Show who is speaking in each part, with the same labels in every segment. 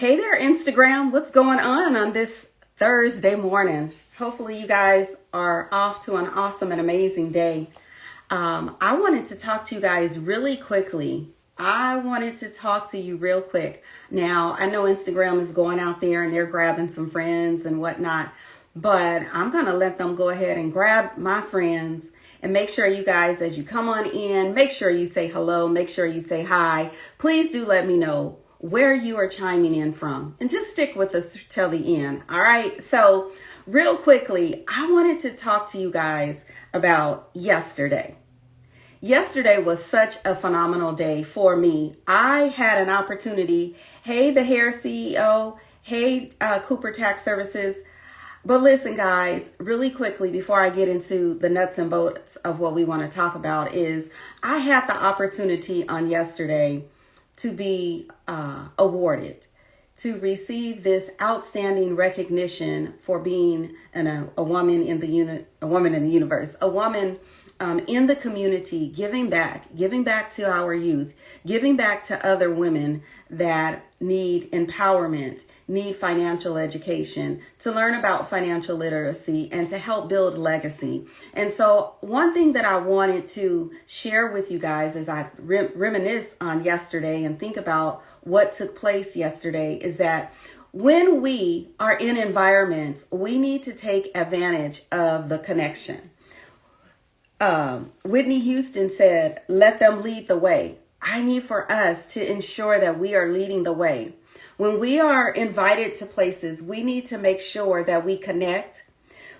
Speaker 1: Hey there, Instagram. What's going on this Thursday morning? Hopefully you guys are off to an awesome and amazing day. I wanted to talk to you guys really quickly. I wanted to talk to you real quick. Now, I know Instagram is going out there and they're grabbing some friends and whatnot, but I'm going to let them go ahead and grab my friends and make sure you guys, as you come on in, make sure you say hello, make sure you say hi. Please do let me know where you are chiming in from, and just stick with us till the end. All right. So real quickly, I wanted to talk to you guys about yesterday. Yesterday was such a phenomenal day for me. I had an opportunity. Hey, the hair CEO. Hey, Cooper Tax Services. But listen, guys, really quickly before I get into the nuts and bolts of what we want to talk about is I had the opportunity on yesterday to be awarded, to receive this outstanding recognition for being a woman in the universe, a woman in the community, giving back to our youth, giving back to other women that need empowerment, need financial education, to learn about financial literacy, and to help build legacy. And so one thing that I wanted to share with you guys as I reminisce on yesterday and think about what took place yesterday is that when we are in environments, we need to take advantage of the connection. Whitney Houston said, "Let them lead the way." I need for us to ensure that we are leading the way. When we are invited to places, we need to make sure that we connect.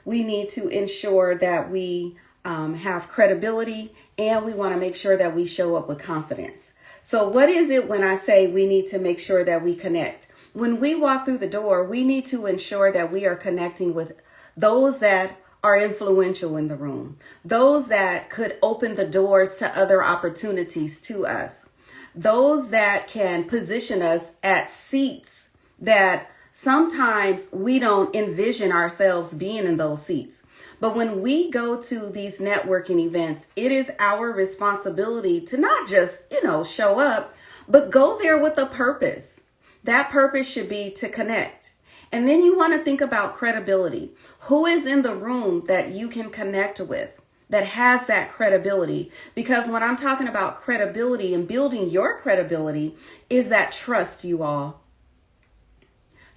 Speaker 1: We need to ensure that we have credibility, and we want to make sure that we show up with confidence. So what is it when I say we need to make sure that we connect? When we walk through the door, we need to ensure that we are connecting with those that are influential in the room, those that could open the doors to other opportunities to us, those that can position us at seats that sometimes we don't envision ourselves being in those seats. But when we go to these networking events, it is our responsibility to not just, show up, but go there with a purpose. That purpose should be to connect. And then you want to think about credibility. Who is in the room that you can connect with that has that credibility? Because when I'm talking about credibility and building your credibility is that trust, you all.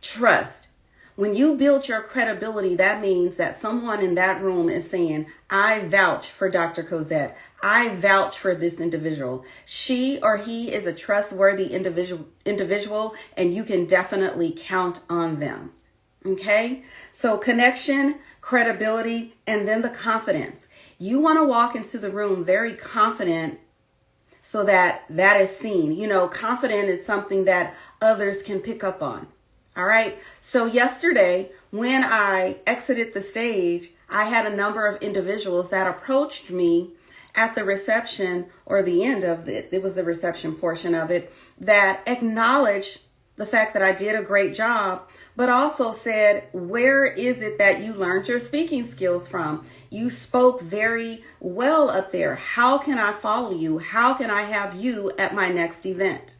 Speaker 1: Trust. When you build your credibility, that means that someone in that room is saying, "I vouch for Dr. Cozette. I vouch for this individual. She or he is a trustworthy individual, and you can definitely count on them." Okay? So connection, credibility, and then the confidence. You want to walk into the room very confident so that is seen. Confident is something that others can pick up on. All right. So yesterday, when I exited the stage, I had a number of individuals that approached me at the reception, or the end of it was the reception portion of it, that acknowledged the fact that I did a great job, but also said, "Where is it that you learned your speaking skills from? You spoke very well up there. How can I follow you? How can I have you at my next event?"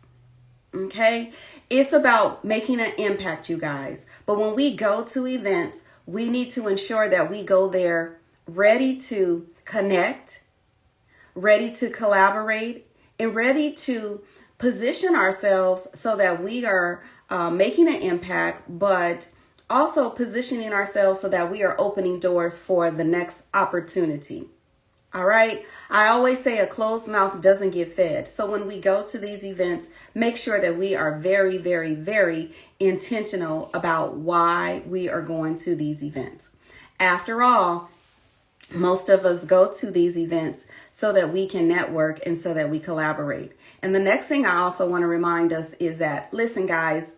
Speaker 1: Okay. It's about making an impact, you guys. But when we go to events, we need to ensure that we go there ready to connect, ready to collaborate, and ready to position ourselves so that we are making an impact, but also positioning ourselves so that we are opening doors for the next opportunity. All right. I always say a closed mouth doesn't get fed. So when we go to these events, make sure that we are very, very, very intentional about why we are going to these events. After all, most of us go to these events so that we can network and so that we collaborate. And the next thing I also want to remind us is that, listen, guys,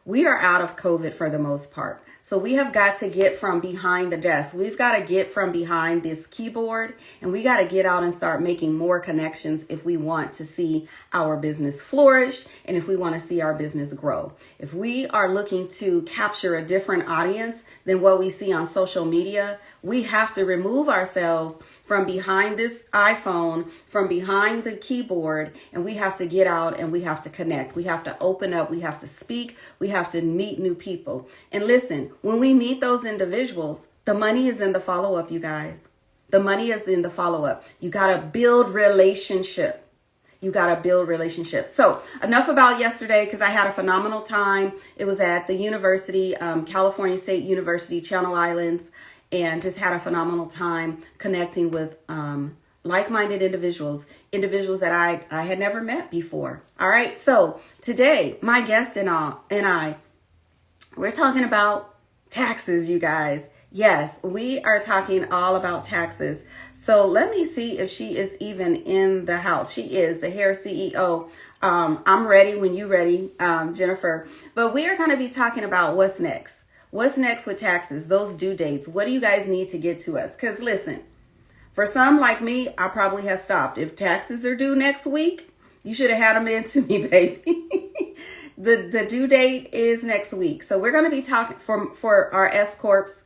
Speaker 1: we are out of COVID for the most part. So we have got to get from behind the desk. We've got to get from behind this keyboard, and we got to get out and start making more connections if we want to see our business flourish and if we want to see our business grow. If we are looking to capture a different audience than what we see on social media, we have to remove ourselves from behind this iPhone, from behind the keyboard, and we have to get out and we have to connect. We have to open up. We have to speak. We have to meet new people. And listen, when we meet those individuals, the money is in the follow-up, you guys. The money is in the follow-up. You got to build relationship. You got to build relationships. So enough about yesterday, because I had a phenomenal time. It was at the university, California State University, Channel Islands, and just had a phenomenal time connecting with like-minded individuals that I had never met before. All right. So today, my guest and I, we're talking about taxes, you guys. Yes, we are talking all about taxes. So let me see if she is even in the house. She is the hair CEO. I'm ready when you're ready, Jennifer. But we are going to be talking about what's next. What's next with taxes, those due dates. What do you guys need to get to us? Because listen, for some like me, I probably have stopped. If taxes are due next week, you should have had them in to me, baby. The due date is next week. So we're going to be talking for our S Corps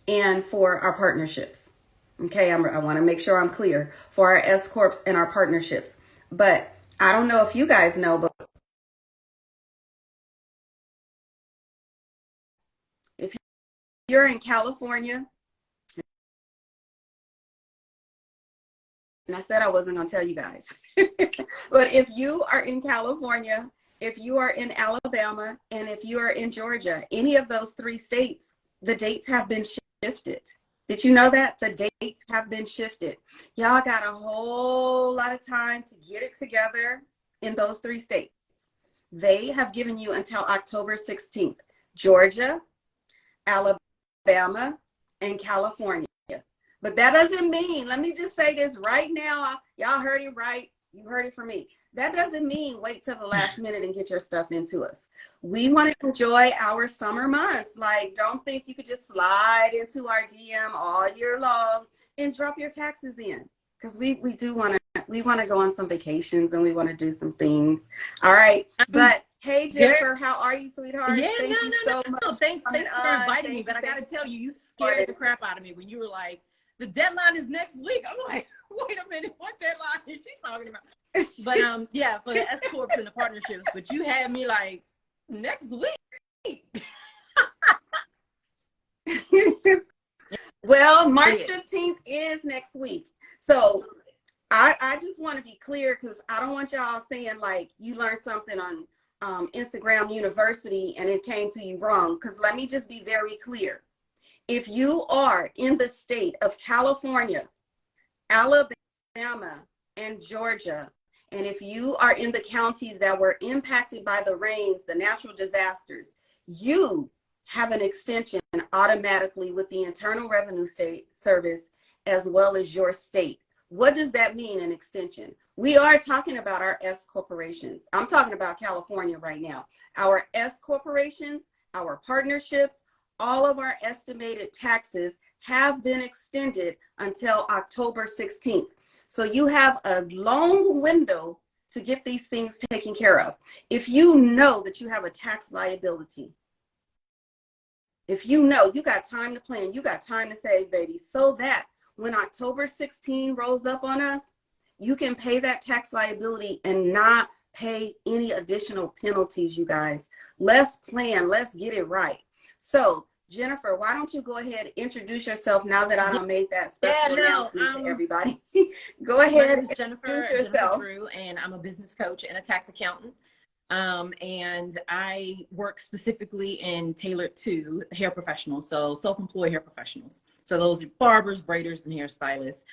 Speaker 1: and for our partnerships. Okay, I want to make sure I'm clear for our S Corps and our partnerships. But I don't know if you guys know, but if you're in California, and I said I wasn't going to tell you guys, but if you are in California, if you are in Alabama, and if you are in Georgia, any of those three states, the dates have been shifted. Did you know that? The dates have been shifted. Y'all got a whole lot of time to get it together in those three states. They have given you until October 16th. Georgia, Alabama, and California. But that doesn't mean, let me just say this right now. Y'all heard it right. You heard it from me. That doesn't mean wait till the last minute and get your stuff into us. We want to enjoy our summer months. Like, don't think you could just slide into our DM all year long and drop your taxes in. Because we want to go on some vacations and we want to do some things. All right. But hey, Jennifer, how are you, sweetheart?
Speaker 2: Yeah,
Speaker 1: Thank you so much.
Speaker 2: Thanks for inviting me. But I got to tell you, you scared the crap out of me when you were like, the deadline is next week. I'm like, wait a minute, what deadline is she talking about? But yeah, for the S Corps and the partnerships. But you had me like, next week.
Speaker 1: Well, March 15th is next week. So I just want to be clear, because I don't want y'all saying like you learned something on Instagram University and it came to you wrong. Because let me just be very clear. If you are in the state of California, Alabama, and Georgia, and if you are in the counties that were impacted by the rains, the natural disasters, you have an extension automatically with the Internal Revenue Service as well as your state. What does that mean, an extension? We are talking about our S corporations. I'm talking about California right now. Our S corporations, our partnerships, all of our estimated taxes have been extended until October 16th. So you have a long window to get these things taken care of. If you know that you have a tax liability, if you know you got time to plan, you got time to save, baby, so that when October 16 rolls up on us, you can pay that tax liability and not pay any additional penalties, you guys. Let's plan, let's get it right. So Jennifer, why don't you go ahead and introduce yourself now that I made that special announcement to everybody. Go ahead and introduce yourself.
Speaker 2: Jennifer Drew, and I'm a business coach and a tax accountant. And I work specifically and tailored to hair professionals, so self-employed hair professionals. So those are barbers, braiders, and hairstylists.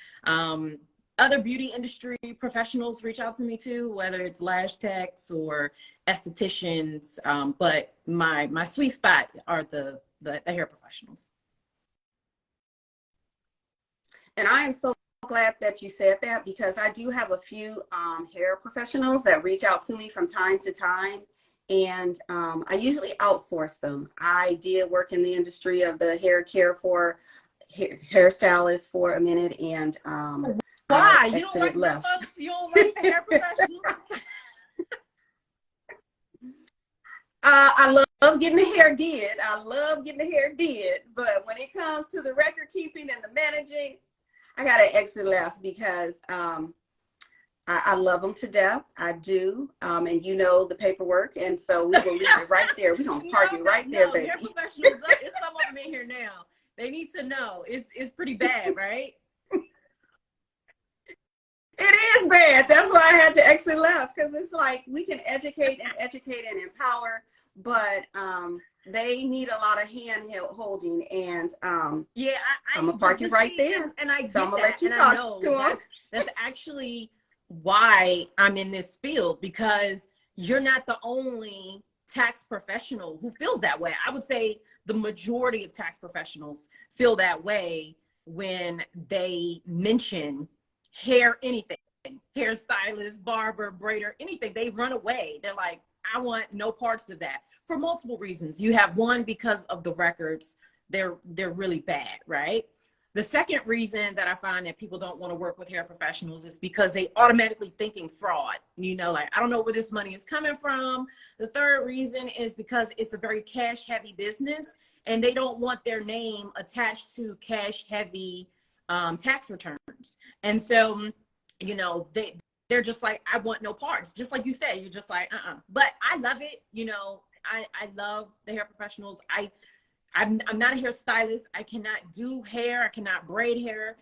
Speaker 2: Other beauty industry professionals reach out to me too, whether it's lash techs or estheticians. But my sweet spot are the hair professionals.
Speaker 1: And I am so glad that you said that, because I do have a few hair professionals that reach out to me from time to time, and I usually outsource them. I did work in the industry of the hair care for hairstylists for a minute, and
Speaker 2: why? You don't like the folks? You don't like the hair professionals?
Speaker 1: I love getting the hair did. I love getting the hair did. But when it comes to the record keeping and the managing, I gotta exit left because I love them to death. I do. And you know the paperwork. And so we will leave it right there. We're going to park it right there, baby.
Speaker 2: Hair professionals, it's some of them in here now. They need to know. It's pretty bad, right?
Speaker 1: It is bad. That's why I had to exit left, because it's like we can educate and empower, but they need a lot of hand holding. And
Speaker 2: yeah,
Speaker 1: I'm going to park you right there.
Speaker 2: And I get
Speaker 1: so I'm going to let you
Speaker 2: and
Speaker 1: talk to them.
Speaker 2: That's actually why I'm in this field, because you're not the only tax professional who feels that way. I would say the majority of tax professionals feel that way when they mention hair, anything, hairstylist, barber, braider, anything. They run away. They're like, I want no parts of that, for multiple reasons. You have one, because of the records. They're really bad, right? The second reason that I find that people don't want to work with hair professionals is because they automatically thinking fraud. You know, like, I don't know where this money is coming from. The third reason is because it's a very cash heavy business, and they don't want their name attached to cash heavy tax returns. And so, you know, they're just like, I want no parts. Just like you said, you're just like, But I love it. You know, I love the hair professionals. I'm not a hairstylist. I cannot do hair. I cannot braid hair.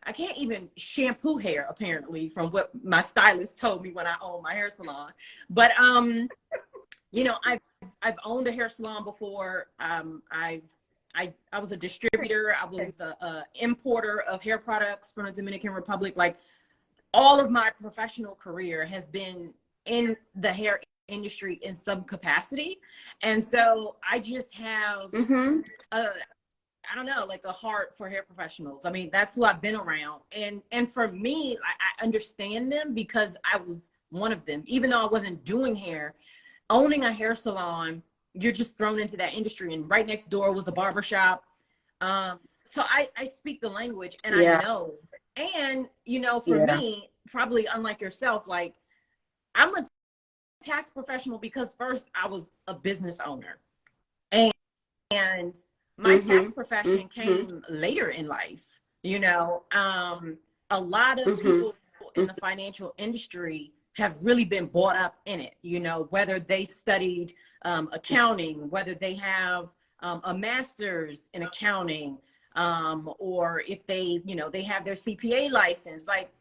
Speaker 2: I can't even shampoo hair, apparently, from what my stylist told me when I owned my hair salon. But you know, I've owned a hair salon before. I was a distributor. I was a importer of hair products from the Dominican Republic. Like, all of my professional career has been in the hair industry in some capacity. And so I just have I don't know, like a heart for hair professionals. I mean, that's who I've been around. And for me, I understand them because I was one of them. Even though I wasn't doing hair, owning a hair salon, you're just thrown into that industry. And right next door was a barbershop. So I speak the language, and I know. And, you know, for me, probably unlike yourself, like, I'm a tax professional because first I was a business owner, and my tax profession came later in life. You know, a lot of people in the financial industry have really been brought up in it, you know, whether they studied accounting, whether they have a master's in accounting, or if they, you know, they have their CPA license. Like,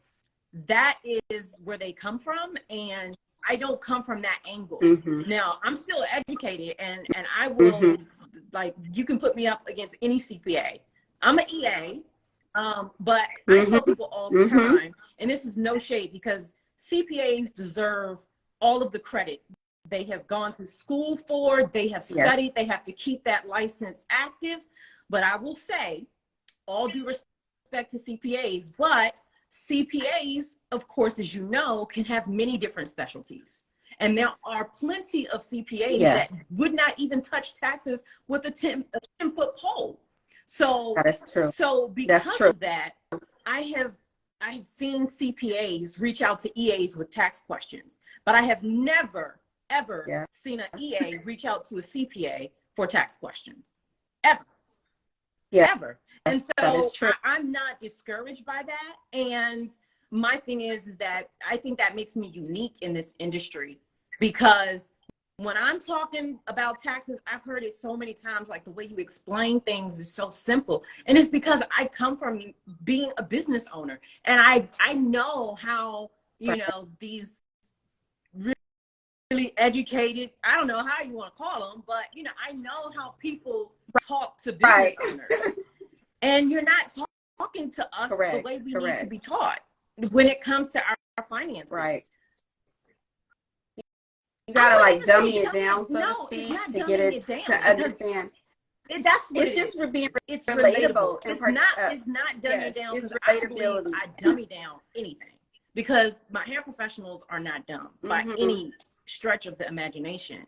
Speaker 2: that is where they come from. And I don't come from that angle. Now, I'm still educated, and I will, like, you can put me up against any CPA. I'm an EA, but I tell people all the time, and this is no shade, because CPAs deserve all of the credit. They have gone to school for, they have studied, they have to keep that license active. But I will say, all due respect to CPAs, but CPAs, of course, as you know, can have many different specialties. And there are plenty of CPAs that would not even touch taxes with a 10-foot pole. So
Speaker 1: that is true.
Speaker 2: So because of that, I have seen CPAs reach out to EAs with tax questions, but I have never, ever seen an EA reach out to a CPA for tax questions. Ever. Ever. And so I'm not discouraged by that. And my thing is that I think that makes me unique in this industry, because when I'm talking about taxes, I've heard it so many times, like, the way you explain things is so simple. And it's because I come from being a business owner, and I know how, you know, these really educated, I don't know how you want to call them, but, you know, I know how people talk to business owners. And you're not talking to us the way we need to be taught when it comes to our finances.
Speaker 1: You gotta, like, dummy it down, so to speak, to get it to understand.
Speaker 2: That's what
Speaker 1: it's just for being
Speaker 2: it's
Speaker 1: relatable.
Speaker 2: It's not dummy down, because I don't believe I dummy down anything, because my hair professionals are not dumb by any stretch of the imagination.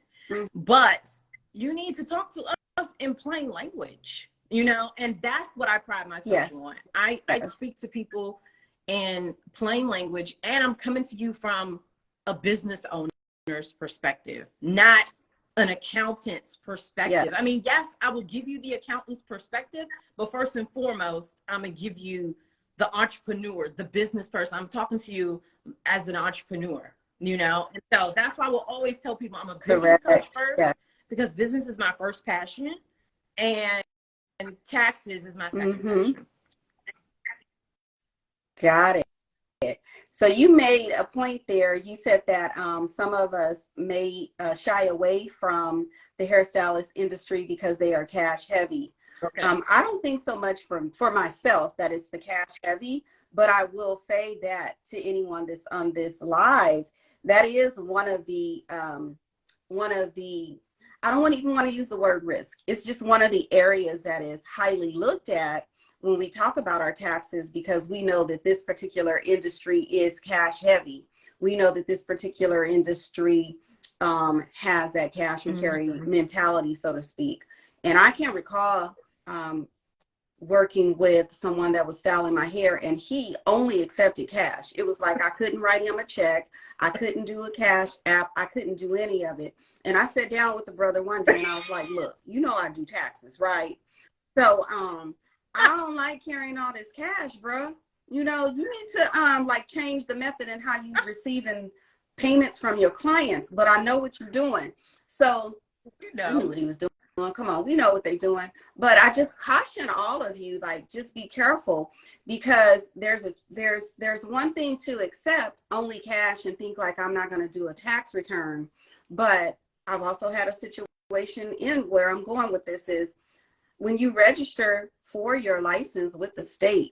Speaker 2: But you need to talk to us in plain language. You know, and that's what I pride myself on. I speak to people in plain language, and I'm coming to you from a business owner's perspective, not an accountant's perspective. I mean, yes, I will give you the accountant's perspective, but first and foremost, I'm going to give you the entrepreneur, the business person. I'm talking to you as an entrepreneur, you know? And so that's why I will always tell people I'm a business coach
Speaker 1: Correct.
Speaker 2: first,
Speaker 1: Yeah.
Speaker 2: because business is my first passion and taxes is my second
Speaker 1: Mm-hmm.
Speaker 2: passion.
Speaker 1: Got it. So you made a point there. You said that some of us may shy away from the hairstylist industry because they are cash heavy.
Speaker 2: Okay.
Speaker 1: I don't think so much for myself that it's the cash heavy, but I will say that to anyone that's on this live, that is one of the I don't even want to use the word risk. It's just one of the areas that is highly looked at when we talk about our taxes, because we know that this particular industry is cash heavy. We know that this particular industry has that cash and carry mentality, so to speak. And I can recall working with someone that was styling my hair, and he only accepted cash. It was like I couldn't write him a check. I couldn't do a cash app. I couldn't do any of it. And I sat down with the brother one day and I was like, look, you know I do taxes, right? So I don't like carrying all this cash, bro. You know, you need to like change the method and how you receiving payments from your clients. But I know what you're doing. So I knew what he was doing. Come on, we know what they're doing. But I just caution all of you, like, just be careful, because there's one thing to accept only cash and think like I'm not going to do a tax return. But I've also had a situation in where I'm going with this is when you register for your license with the state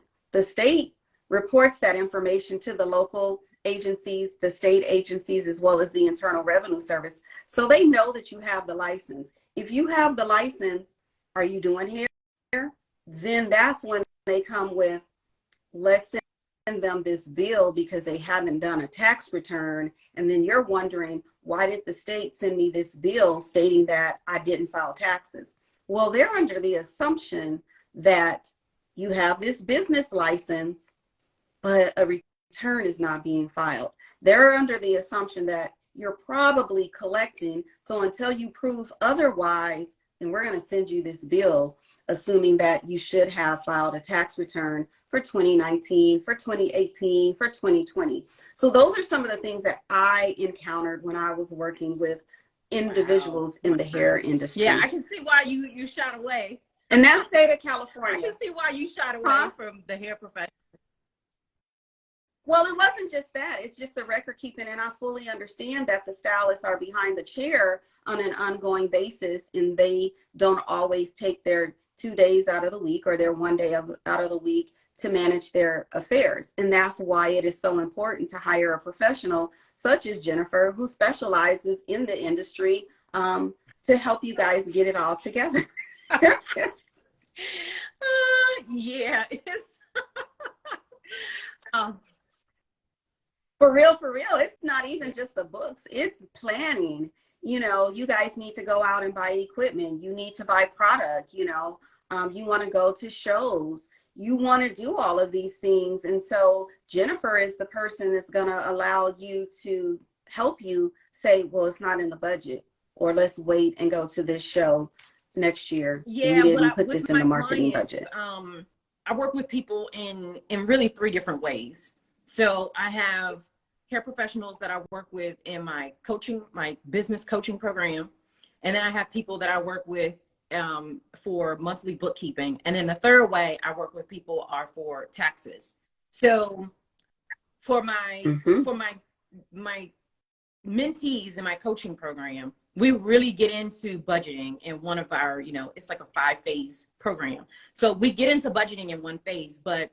Speaker 1: reports that information to the local agencies, the state agencies, as well as the Internal Revenue Service. So they know that you have the license. If you have the license, are you doing hair? Then that's when they come with, let's send them this bill because they haven't done a tax return. And then you're wondering, why did the state send me this bill stating that I didn't file taxes? Well, they're under the assumption that you have this business license, but a return is not being filed. They're under the assumption that you're probably collecting. So until you prove otherwise, then we're going to send you this bill, assuming that you should have filed a tax return for 2019, for 2018, for 2020. So those are some of the things that I encountered when I was working with individuals in the hair industry.
Speaker 2: Yeah, I can see why you shot away.
Speaker 1: And that's state of California.
Speaker 2: I can see why you shot away from the hair profession.
Speaker 1: Well, it wasn't just that. It's just the record keeping. And I fully understand that the stylists are behind the chair on an ongoing basis, and they don't always take their 2 days out of the week or their 1 day out of the week to manage their affairs. And that's why it is so important to hire a professional such as Jennifer, who specializes in the industry, to help you guys get it all together.
Speaker 2: Yeah, it's
Speaker 1: For real, it's not even just the books, it's planning. You know, you guys need to go out and buy equipment. You need to buy product, you know, you want to go to shows. You want to do all of these things. And so Jennifer is the person that's going to allow you to help you say, well, it's not in the budget, or let's wait and go to this show next year.
Speaker 2: Yeah,
Speaker 1: we didn't put this in the marketing
Speaker 2: clients,
Speaker 1: budget.
Speaker 2: I work with people in really 3 different ways. So I have hair professionals that I work with in my business coaching program. And then I have people that I work with for monthly bookkeeping. And then the third way I work with people are for taxes. So for my mentees in my coaching program, we really get into budgeting in one of our, it's like a 5-phase program. So we get into budgeting in one phase, but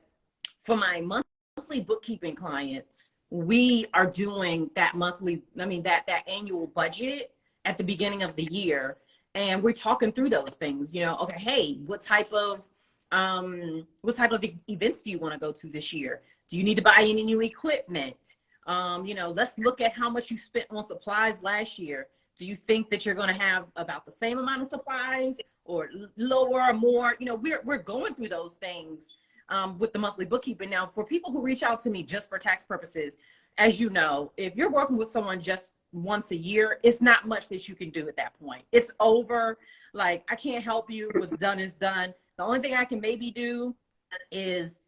Speaker 2: for my monthly bookkeeping clients, we are doing that that annual budget at the beginning of the year. And we're talking through those things, okay, hey, what type of events do you want to go to this year? Do you need to buy any new equipment? Let's look at how much you spent on supplies last year. Do you think that you're going to have about the same amount of supplies or lower or more? We're going through those things with the monthly bookkeeping. Now, for people who reach out to me just for tax purposes, as you know, if you're working with someone just once a year, it's not much that you can do at that point. It's over. Like, I can't help you. What's done is done. The only thing I can maybe do is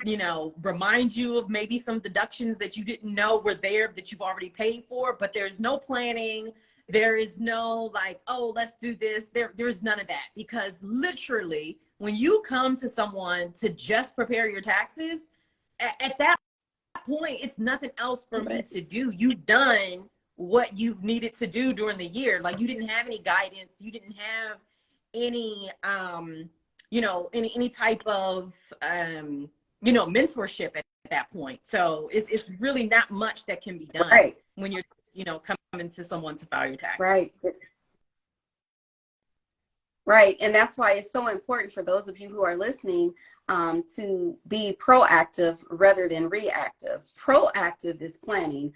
Speaker 2: remind you of maybe some deductions that you didn't know were there that you've already paid for, but there's no planning. There is no like, oh, let's do this. There's none of that, because literally when you come to someone to just prepare your taxes, at that point, it's nothing else for me to do. You've done what you've needed to do during the year. Like, you didn't have any guidance. You didn't have any, any type of, mentorship at that point. So it's really not much that can be done when you're, coming to someone to file your taxes.
Speaker 1: Right. And that's why it's so important for those of you who are listening to be proactive rather than reactive. Proactive is planning.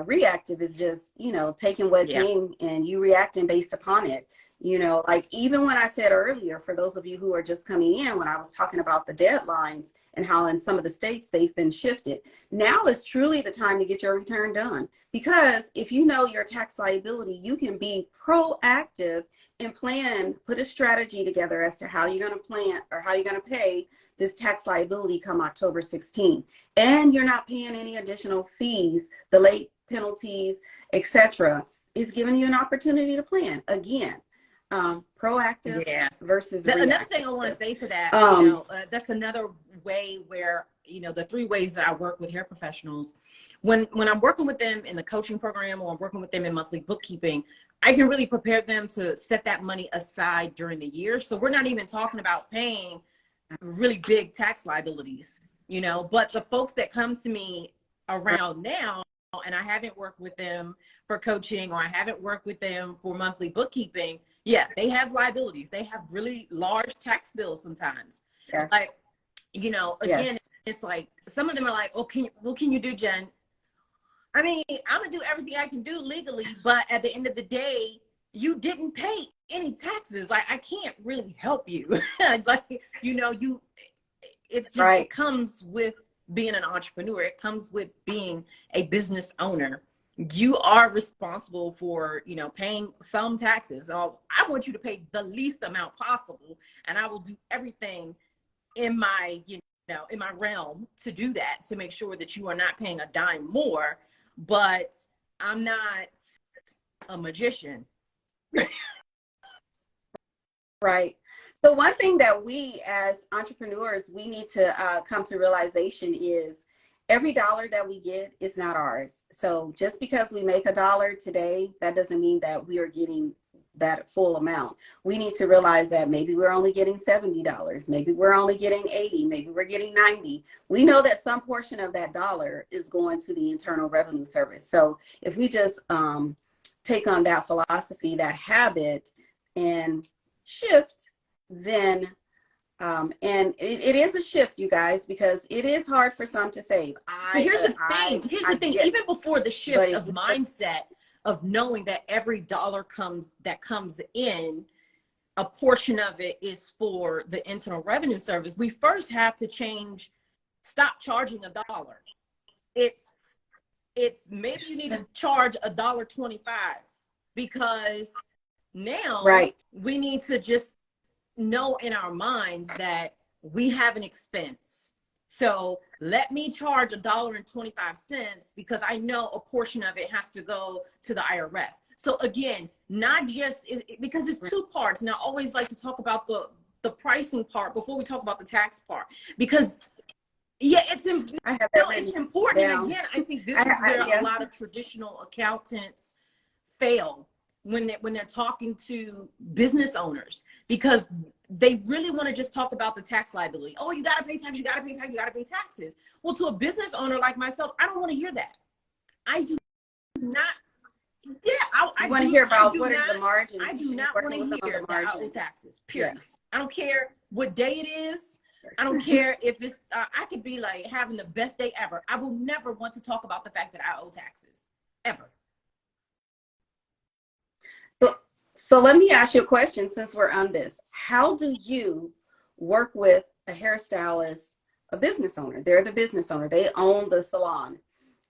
Speaker 1: Reactive is just, taking what came and you reacting based upon it. Like even when I said earlier, for those of you who are just coming in, when I was talking about the deadlines and how in some of the states they've been shifted, now is truly the time to get your return done. Because if you know your tax liability, you can be proactive and plan, put a strategy together as to how you're going to plan or how you're going to pay this tax liability come October 16th. And you're not paying any additional fees, the late penalties, etc. is giving you an opportunity to plan. Again, proactive versus reactive.
Speaker 2: Another thing I want to say to that, that's another way where, the 3 ways that I work with hair professionals, when I'm working with them in the coaching program or I'm working with them in monthly bookkeeping, I can really prepare them to set that money aside during the year. So we're not even talking about paying really big tax liabilities, but the folks that come to me around now, and I haven't worked with them for coaching or I haven't worked with them for monthly bookkeeping, they have liabilities. They have really large tax bills sometimes.
Speaker 1: Yes.
Speaker 2: Like, again, it's like some of them are like, what can you do, Jen? I mean, I'm gonna do everything I can do legally, but at the end of the day, you didn't pay any taxes. Like, I can't really help you. It's just, it comes with being an entrepreneur. It comes with being a business owner. You are responsible for, paying some taxes. So I want you to pay the least amount possible, and I will do everything in my, in my realm to do that, to make sure that you are not paying a dime more. But I'm not a magician.
Speaker 1: Right. So one thing that we as entrepreneurs, we need to come to realization is every dollar that we get is not ours. So just because we make $1 today, that doesn't mean that we are getting that full amount. We need to realize that maybe we're only getting $70, maybe we're only getting 80, maybe we're getting 90. We know that some portion of that dollar is going to the Internal Revenue Service. So if we just take on that philosophy, that habit, and shift, then and it is a shift, you guys, because it is hard for some to save.
Speaker 2: Here's the thing. Even before the shift of mindset of knowing that every dollar that comes in, a portion of it is for the Internal Revenue Service, we first have to stop charging $1. It's maybe you need to charge $1.25, because now we need to just know in our minds that we have an expense. So let me charge $1.25, because I know a portion of it has to go to the IRS. So again, not just because it's 2 parts. And I always like to talk about the pricing part before we talk about the tax part, because it's important. And again, I think this is where a lot of traditional accountants fail when they're talking to business owners, because they really want to just talk about the tax liability. Oh, you got to pay tax, you got to pay tax, you got to pay taxes. Well, to a business owner like myself, I don't want to hear that. I do not. Yeah, I
Speaker 1: want to hear about what are the margins.
Speaker 2: I do not want to hear that I owe taxes, period. Yes. I don't care what day it is. I don't care if it's, I could be like having the best day ever. I will never want to talk about the fact that I owe taxes, ever.
Speaker 1: So let me ask you a question since we're on this. How do you work with a hairstylist, a business owner? They're the business owner. They own the salon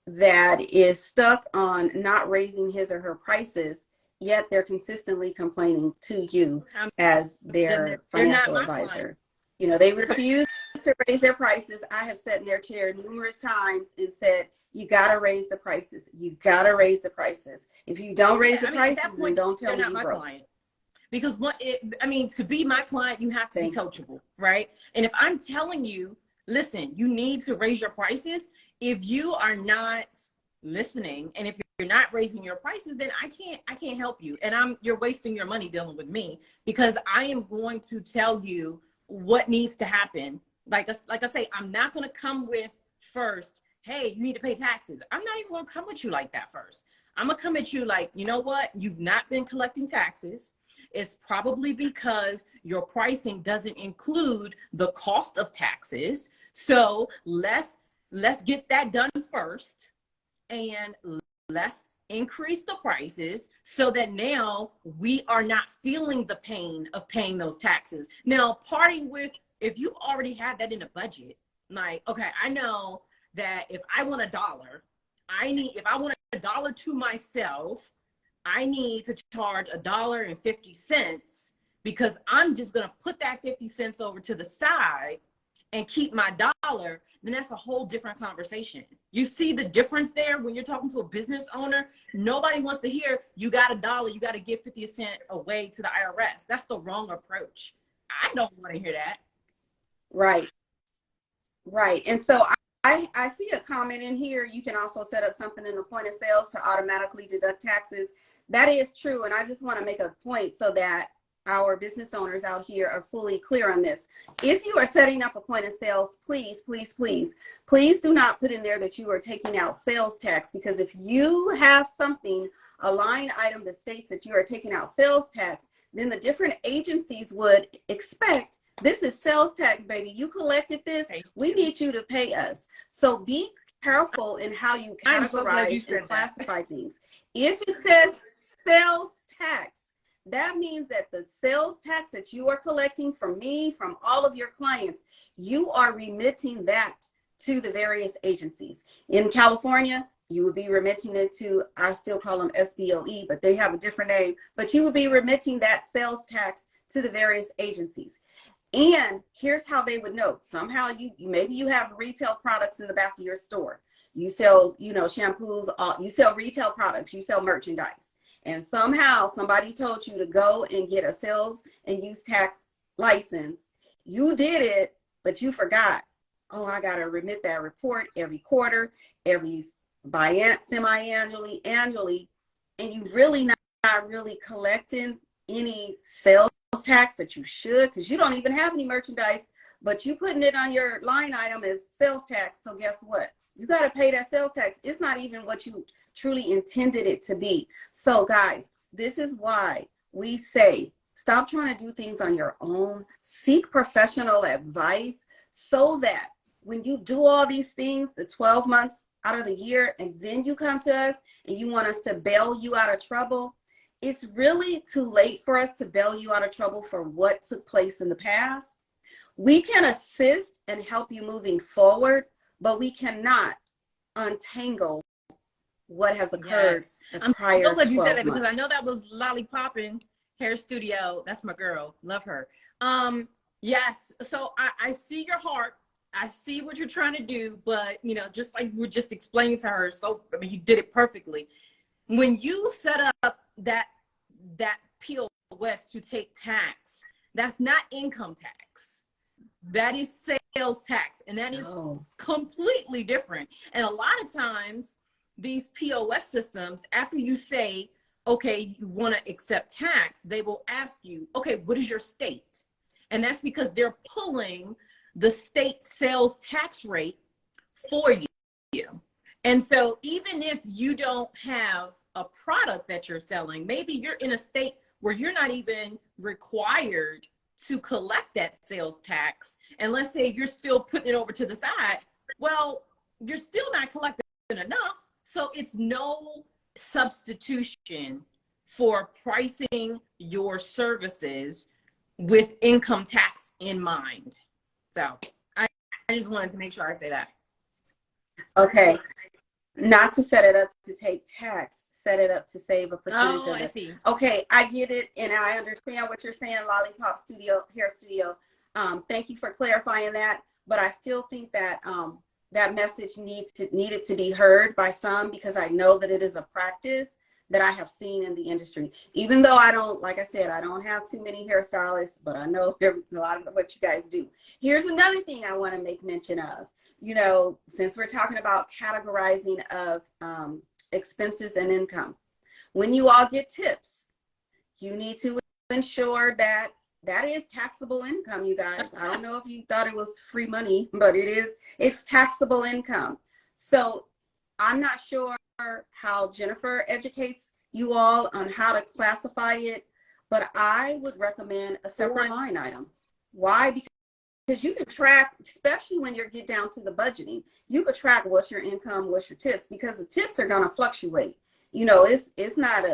Speaker 1: that is stuck on not raising his or her prices, yet they're consistently complaining to you as their financial advisor. They refuse to raise their prices, I have sat in their chair numerous times and said, you got to raise the prices. You got to raise the prices. If you don't raise the prices,
Speaker 2: at that
Speaker 1: then
Speaker 2: point,
Speaker 1: don't tell
Speaker 2: they're
Speaker 1: me
Speaker 2: not
Speaker 1: you
Speaker 2: my
Speaker 1: broke.
Speaker 2: client. Because to be my client, you have to be coachable, right? And if I'm telling you, listen, you need to raise your prices, if you are not listening and if you're not raising your prices, then I can't help you. And you're wasting your money dealing with me, because I am going to tell you what needs to happen. Like I say, I'm not going to come with first, hey, you need to pay taxes. I'm not even going to come at you like that first. I'm going to come at you like, you know what? You've not been collecting taxes. It's probably because your pricing doesn't include the cost of taxes. So let's get that done first, and let's increase the prices so that now we are not feeling the pain of paying those taxes. Now, parting with, if you already have that in the budget, like, okay, I know that if I want $1, if I want $1 to myself, I need to charge $1.50, because I'm just going to put that 50 cents over to the side and keep my $1, then that's a whole different conversation. You see the difference there when you're talking to a business owner? Nobody wants to hear you got $1, you got to give 50 cents away to the IRS. That's the wrong approach. I don't want to hear that.
Speaker 1: Right. Right. And so I see a comment in here. You can also set up something in the point of sales to automatically deduct taxes. That is true. And I just want to make a point so that our business owners out here are fully clear on this. If you are setting up a point of sales, please, please, please, please do not put in there that you are taking out sales tax, because if you have something, a line item that states that you are taking out sales tax, then the different agencies would expect, this is sales tax, baby. You collected this. We need you to pay us. So be careful in how you categorize and classify things. If it says sales tax, that means that the sales tax that you are collecting from me, from all of your clients, you are remitting that to the various agencies. In California, you would be remitting it to, I still call them SBOE, but they have a different name, but you would be remitting that sales tax to the various agencies. And here's how they would know. Somehow maybe you have retail products in the back of your store. You sell, shampoos, you sell retail products, you sell merchandise. And somehow somebody told you to go and get a sales and use tax license. You did it, but you forgot. Oh, I got to remit that report every quarter, every semi-annually, annually. And you really not really collecting any sales tax that you should, because you don't even have any merchandise, but you putting it on your line item as sales tax. So guess what? You got to pay that sales tax. It's not even what you truly intended it to be. So guys, this is why we say, stop trying to do things on your own. Seek professional advice so that when you do all these things, the 12 months out of the year, and then you come to us and you want us to bail you out of trouble, it's really too late for us to bail you out of trouble for what took place in the past. We can assist and help you moving forward, but we cannot untangle what has occurred. Yes. I'm so glad you said that,
Speaker 2: because I know that was Lollipoppin Hair Studio. That's my girl. Love her. Yes. So I see your heart. I see what you're trying to do, but just like you were just explaining to her, so I mean, you did it perfectly. When you set up that POS to take tax, that's not income tax. That is sales tax, and that is completely different. And a lot of times, these POS systems, after you say, okay, you want to accept tax, they will ask you, okay, what is your state? And that's because they're pulling the state sales tax rate for you. And so even if you don't have a product that you're selling, maybe you're in a state where you're not even required to collect that sales tax. And let's say you're still putting it over to the side. Well, you're still not collecting enough. So it's no substitution for pricing your services with income tax in mind. So I just wanted to make sure I say that.
Speaker 1: Okay. Not to set it up to take tax, set it up to save a percentage of it.
Speaker 2: I see.
Speaker 1: Okay, I get it, and I understand what you're saying, Lollipop Studio, Hair Studio. Thank you for clarifying that. but I still think that that message needed to be heard by some, because I know that it is a practice that I have seen in the industry. Even though I don't, like I said, I don't have too many hairstylists, but I know a lot of what you guys do. Here's another thing I want to make mention of. You know, since we're talking about categorizing of expenses and income, when you all get tips, you need to ensure that that is taxable income, you guys. I don't know if you thought it was free money, but it's taxable income. So I'm not sure how Jennifer educates you all on how to classify it, but I would recommend a separate line item. Why? Because you can track, especially when you get down to the budgeting, you could track what's your income, what's your tips, because the tips are going to fluctuate. You know, it's not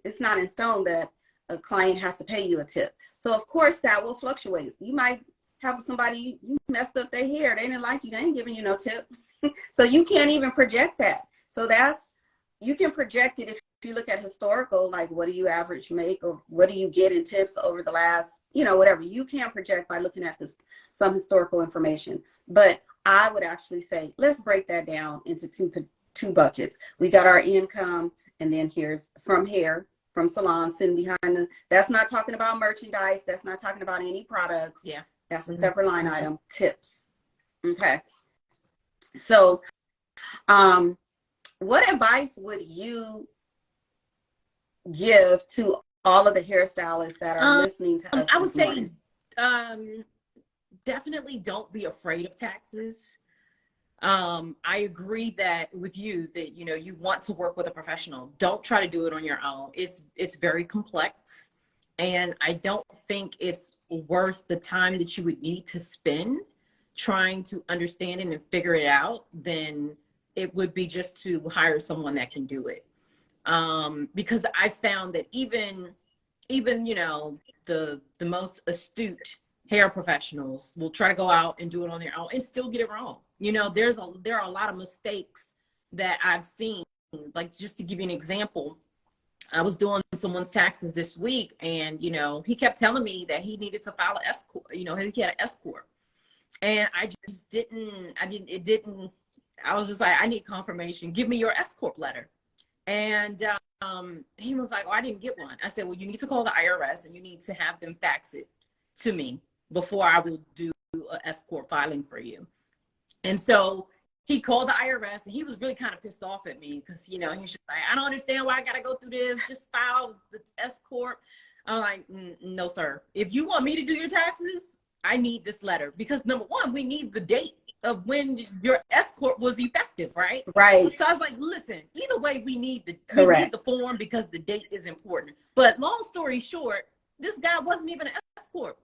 Speaker 1: it's not in stone that a client has to pay you a tip. So of course that will fluctuate. You might have somebody, you messed up their hair, they didn't like you, they ain't giving you no tip. So you can't even project that. So you can project it if you look at historical, like what do you average make, or what do you get in tips over the last, you know, whatever. You can project by looking at some historical information. But I would actually say, let's break that down into two buckets. We got our income, and then here's from salon, sitting behind that's not talking about merchandise. That's not talking about any products.
Speaker 2: Yeah.
Speaker 1: That's a separate line item, tips. Okay. So, what advice would you give to all of the hairstylists that are listening to us?
Speaker 2: I would say,
Speaker 1: morning?
Speaker 2: Definitely don't be afraid of taxes. I agree that with you that, you know, you want to work with a professional. Don't try to do it on your own. It's very complex, and I don't think it's worth the time that you would need to spend trying to understand it and figure it out. Then it would be just to hire someone that can do it. Because I found that even, you know, the most astute hair professionals will try to go out and do it on their own and still get it wrong. You know, there are a lot of mistakes that I've seen. Like, just to give you an example, I was doing someone's taxes this week, and, you know, he kept telling me that he needed to file an S corp, you know, he had an S corp. And I just I was just like, I need confirmation. Give me your S corp letter. And he was like, oh, I didn't get one. I said, well, you need to call the IRS and you need to have them fax it to me before I will do a S corp filing for you. And so he called the IRS, and he was really kind of pissed off at me because, you know, he's just like, I don't understand why I got to go through this. Just file the S corp. I'm like, no, sir. If you want me to do your taxes, I need this letter, because number one, we need the date of when your S corp was effective, right?
Speaker 1: Right.
Speaker 2: So I was like, listen, either way, we need the form, because the date is important. But long story short, this guy wasn't even an S corp.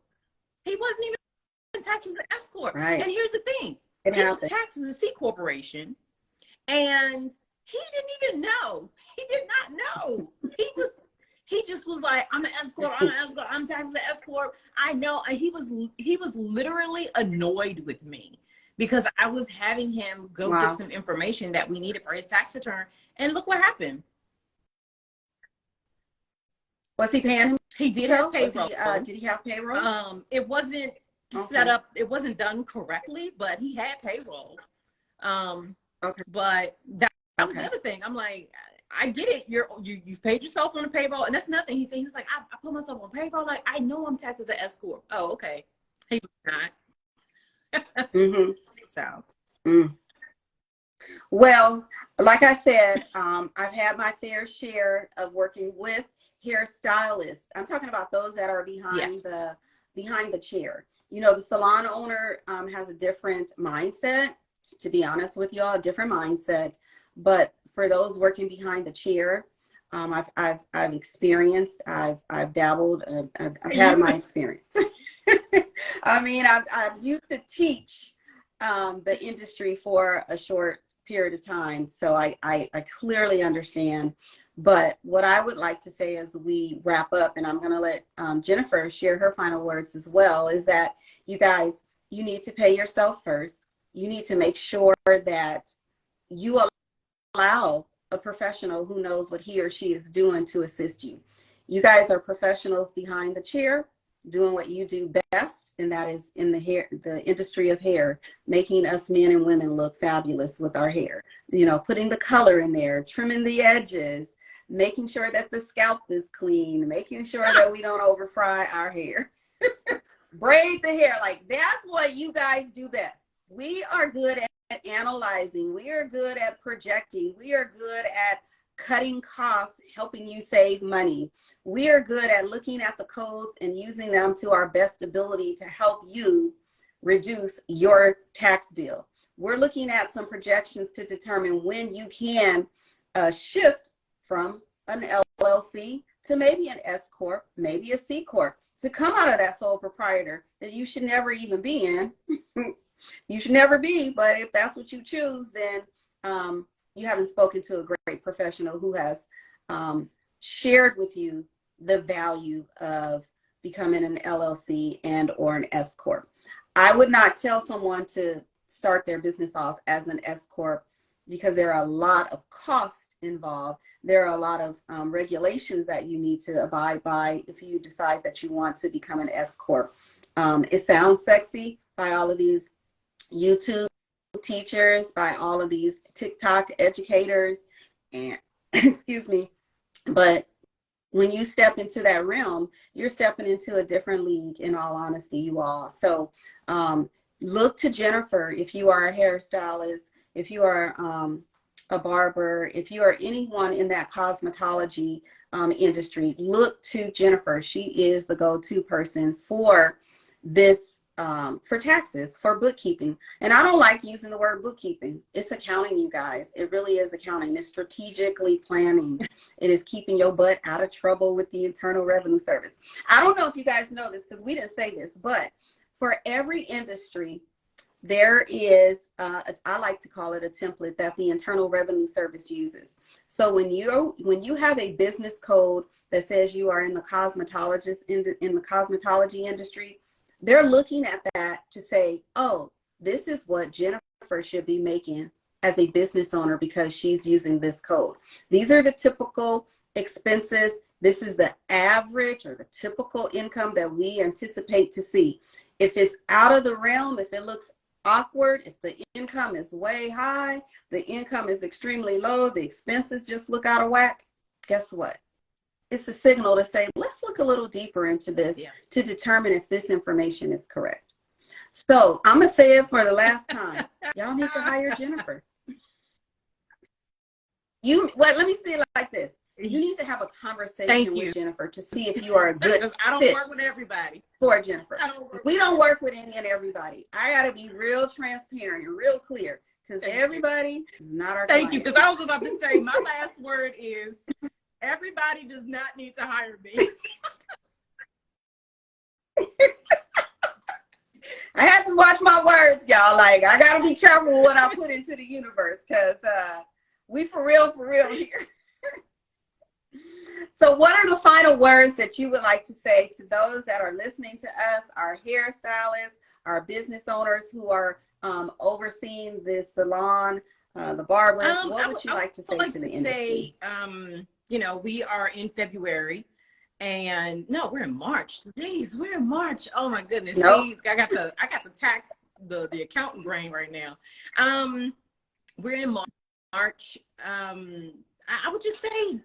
Speaker 2: He wasn't even taxed as an S corp.
Speaker 1: Right.
Speaker 2: And here's the thing. He was taxed as a C corporation, and he didn't even know. He did not know. He just was like, I'm an S corp, I'm taxed as an S corp. I know. And he was literally annoyed with me because I was having him go get some information that we needed for his tax return. And look what happened.
Speaker 1: Was he paying him?
Speaker 2: He did have payroll.
Speaker 1: Did he have payroll?
Speaker 2: It wasn't set up. It wasn't done correctly, but he had payroll. But that was the other thing. I'm like, I get it. You've paid yourself on the payroll, and that's nothing. He was like, I put myself on payroll. Like, I know I'm taxed as an S corp. Oh, okay. He was not. So.
Speaker 1: Well, like I said, I've had my fair share of working with hairstylists. I'm talking about those that are behind the chair. You know, the salon owner has a different mindset. To be honest with y'all, a different mindset. But for those working behind the chair, I've experienced, I've dabbled, I've had my experience. I mean, I've used to teach the industry for a short period of time, so I clearly understand. But what I would like to say as we wrap up, and I'm going to let Jennifer share her final words as well, is that you guys, you need to pay yourself first. You need to make sure that you allow a professional who knows what he or she is doing to assist you. You guys are professionals behind the chair. doing what you do best, and that is in the industry of hair, making us men and women look fabulous with our hair. You know, putting the color in there, trimming the edges, making sure that the scalp is clean, making sure that we don't over fry our hair. Braid the hair. Like, that's what you guys do best. We are good at analyzing. We are good at projecting. We are good at cutting costs, helping you save money. We are good at looking at the codes and using them to our best ability to help you reduce your tax bill. We're looking at some projections to determine when you can shift from an LLC to maybe an S Corp, maybe a C Corp, to come out of that sole proprietor that you should never even be in. You should never be, but if that's what you choose, then you haven't spoken to a great professional who has shared with you the value of becoming an LLC and or an S Corp. I would not tell someone to start their business off as an S Corp because there are a lot of costs involved. There are a lot of regulations that you need to abide by if you decide that you want to become an S Corp. It sounds sexy by all of these YouTube teachers, by all of these TikTok educators, and excuse me, but when you step into that realm, you're stepping into a different league, in all honesty, you all. So look to Jennifer if you are a hairstylist, if you are a barber, if you are anyone in that cosmetology industry, look to Jennifer. She is the go-to person for this, for taxes, for bookkeeping. And I don't like using the word bookkeeping. It's accounting, you guys. It really is accounting. It's strategically planning. It is keeping your butt out of trouble with the Internal Revenue Service. I don't know if you guys know this because we didn't say this, but for every industry, there is, I like to call it a template that the Internal Revenue Service uses. So when you have a business code that says you are in the in the cosmetology industry, they're looking at that to say, oh, this is what Jennifer should be making as a business owner because she's using this code. These are the typical expenses. This is the average or the typical income that we anticipate to see. If it's out of the realm, if it looks awkward, if the income is way high, the income is extremely low, the expenses just look out of whack, guess what? It's a signal to say, let's look a little deeper into this to determine if this information is correct. So I'm going to say it for the last time. Y'all need to hire Jennifer. Let me say it like this. You need to have a conversation with Jennifer to see if you are a good fit.
Speaker 2: I don't work with everybody.
Speaker 1: For Jennifer. We don't work with any and everybody. I got to be real transparent and real clear because everybody is not our client.
Speaker 2: Thank you, because I was about to say my last word is everybody does not need to hire me.
Speaker 1: I have to watch my words, y'all. Like, I got to be careful what I put into the universe because we for real here. So what are the final words that you would like to say to those that are listening to us, our hairstylists, our business owners who are overseeing this salon, the barbers? What would you like to say to the industry?
Speaker 2: You know, we are in February and no, we're in March. Jeez, we're in March. Oh my goodness.
Speaker 1: Nope.
Speaker 2: See, I got the accountant brain right now. We're in March. I would just say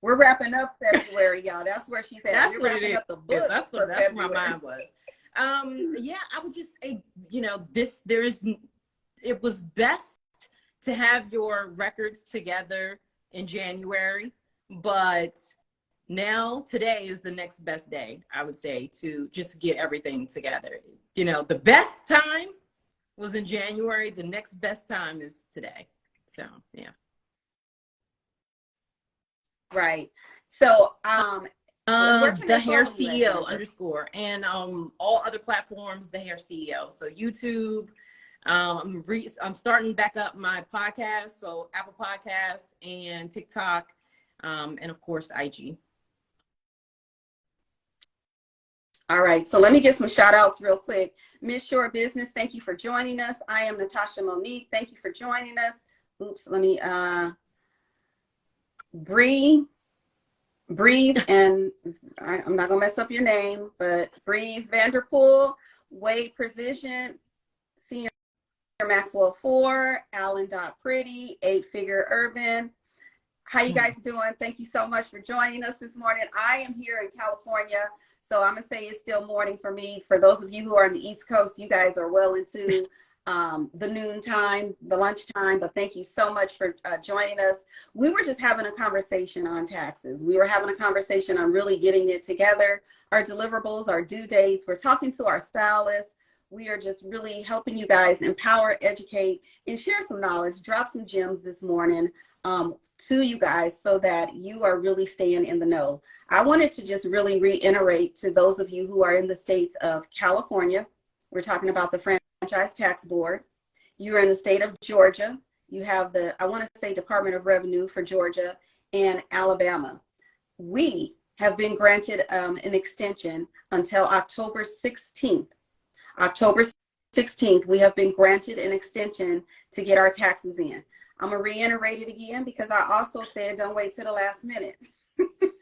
Speaker 1: we're wrapping up February, y'all. That's where she's at.
Speaker 2: That's
Speaker 1: we're
Speaker 2: what
Speaker 1: wrapping
Speaker 2: it is.
Speaker 1: up the books.
Speaker 2: That's where my mind was. Yeah, I would just say, you know, it was best to have your records together in January, but now today is the next best day, I would say, to just get everything together. You know, the best time was in January. The next best time is today. So, yeah.
Speaker 1: Right. So,
Speaker 2: the hair CEO _ and all other platforms, the hair CEO. So YouTube, I'm starting back up my podcast, so Apple Podcasts and TikTok, and of course IG.
Speaker 1: All right, so let me get some shout outs real quick. Miss Shore Business, thank you for joining us. I am Natasha Monique. Thank you for joining us. Oops, let me Bree Breathe, and I'm not going to mess up your name, but Breathe Vanderpool, Wade Precision, Senior Maxwell 4, Alan Pretty, 8-Figure Urban. How you guys doing? Thank you so much for joining us this morning. I am here in California, so I'm going to say it's still morning for me. For those of you who are on the East Coast, you guys are well into the noon time, the lunch time, but thank you so much for joining us. We were just having a conversation on taxes. We were having a conversation on really getting it together, our deliverables, our due dates. We're talking to our stylists. We are just really helping you guys empower, educate, and share some knowledge, drop some gems this morning to you guys so that you are really staying in the know. I wanted to just really reiterate to those of you who are in the states of California. We're talking about the Franchise Tax Board. You're in the state of Georgia. You have the, I want to say, Department of Revenue for Georgia and Alabama. We have been granted an extension until October 16th. October 16th, we have been granted an extension to get our taxes in. I'm going to reiterate it again because I also said don't wait till the last minute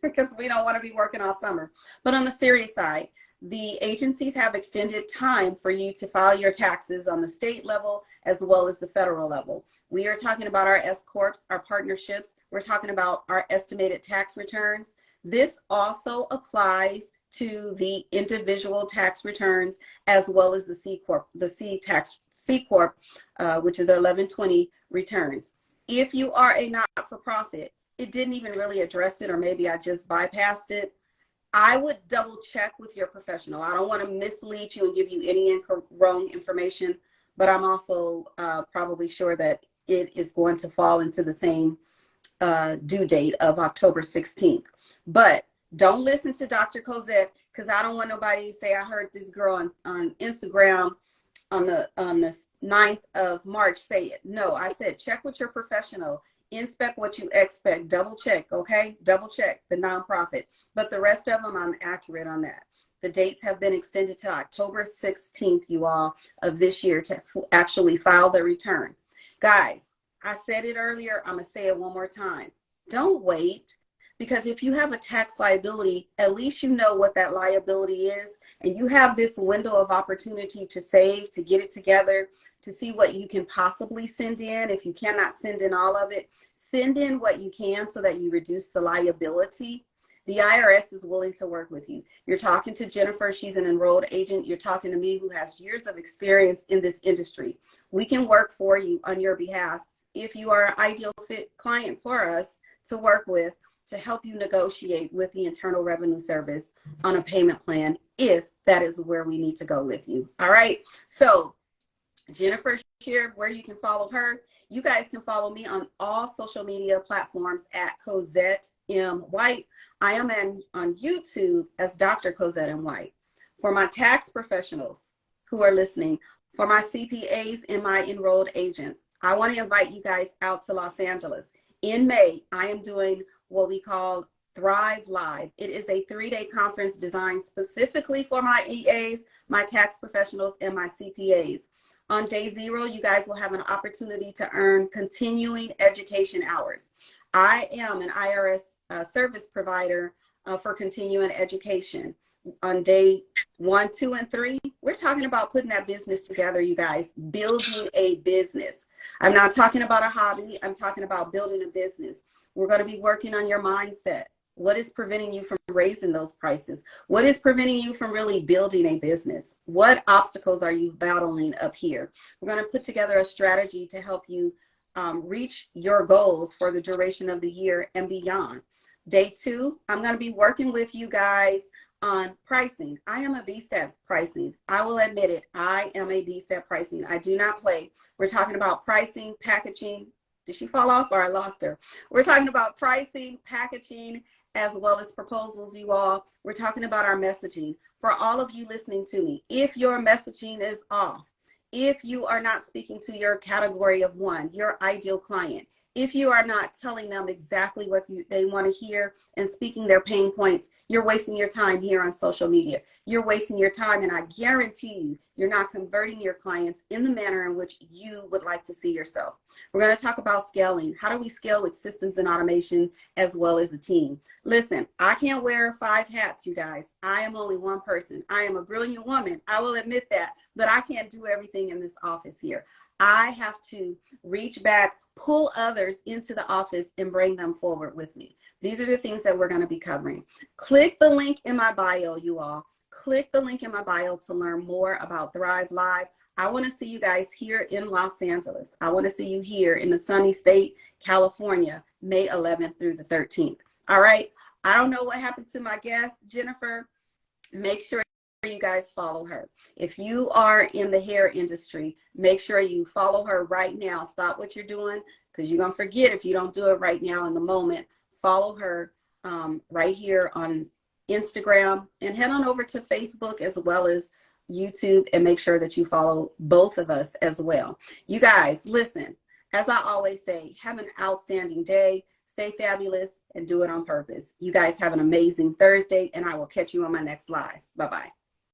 Speaker 1: because we don't want to be working all summer. But on the serious side, the agencies have extended time for you to file your taxes on the state level as well as the federal level. We are talking about our S-Corps, our partnerships. We're talking about our estimated tax returns. This also applies to the individual tax returns as well as the C Corp, the C Corp, which is the 1120 returns. If you are a not-for-profit, it didn't even really address it, or maybe I just bypassed it. I would double check with your professional. I don't want to mislead you and give you any wrong information, but I'm also probably sure that it is going to fall into the same due date of October 16th. But don't listen to Dr. Cozette, because I don't want nobody to say I heard this girl on Instagram on the 9th of March say it. No, I said check with your professional, inspect what you expect, double check, okay? Double check the nonprofit. But the rest of them, I'm accurate on that. The dates have been extended to October 16th, you all, of this year to actually file the return. Guys, I said it earlier, I'm going to say it one more time. Don't wait. Because if you have a tax liability, at least you know what that liability is, and you have this window of opportunity to save, to get it together, to see what you can possibly send in. If you cannot send in all of it, send in what you can so that you reduce the liability. The IRS is willing to work with you. You're talking to Jennifer, she's an enrolled agent. You're talking to me, who has years of experience in this industry. We can work for you on your behalf if you are an ideal fit client for us to work with, to help you negotiate with the Internal Revenue Service on a payment plan, if that is where we need to go with you. All right. So Jennifer shared where you can follow her. You guys can follow me on all social media platforms at Cozette M. White. I am on YouTube as Dr. Cozette M. White. For my tax professionals who are listening, for my CPAs and my enrolled agents, I want to invite you guys out to Los Angeles. In May, I am doing what we call Thrive Live. It is a 3-day conference designed specifically for my EAs, my tax professionals, and my CPAs. On day 0, you guys will have an opportunity to earn continuing education hours. I am an IRS service provider for continuing education. On day 1, 2, and 3, we're talking about putting that business together, you guys, building a business. I'm not talking about a hobby. I'm talking about building a business. We're going to be working on your mindset. What is preventing you from raising those prices? What is preventing you from really building a business? What obstacles are you battling up here? We're going to put together a strategy to help you reach your goals for the duration of the year and beyond. Day 2, I'm going to be working with you guys on pricing. I am a beast at pricing. I will admit it. I am a beast at pricing. I do not play. We're talking about pricing, packaging. Did she fall off or I lost her? We're talking about pricing, packaging, as well as proposals, you all. We're talking about our messaging. For all of you listening to me, if your messaging is off, if you are not speaking to your category of 1, your ideal client, if you are not telling them exactly what they want to hear and speaking their pain points, you're wasting your time here on social media. You're wasting your time, and I guarantee you, you're not converting your clients in the manner in which you would like to see yourself. We're going to talk about scaling. How do we scale with systems and automation as well as a team? Listen, I can't wear 5 hats, you guys. I am only one person. I am a brilliant woman. I will admit that, but I can't do everything in this office here. I have to reach back, pull others into the office, and bring them forward with me. These are the things that we're going to be covering. Click the link in my bio, you all. Click the link in my bio to learn more about Thrive Live. I want to see you guys here in Los Angeles. I want to see you here in the sunny state, California, May 11th through the 13th. All right. I don't know what happened to my guest, Jennifer. Make sure you guys follow her. If you are in the hair industry, make sure you follow her right now. Stop what you're doing, because you're going to forget if you don't do it right now in the moment. Follow her right here on Instagram, and head on over to Facebook as well as YouTube, and make sure that you follow both of us as well. You guys, listen, as I always say, have an outstanding day. Stay fabulous and do it on purpose. You guys have an amazing Thursday, and I will catch you on my next live. Bye-bye.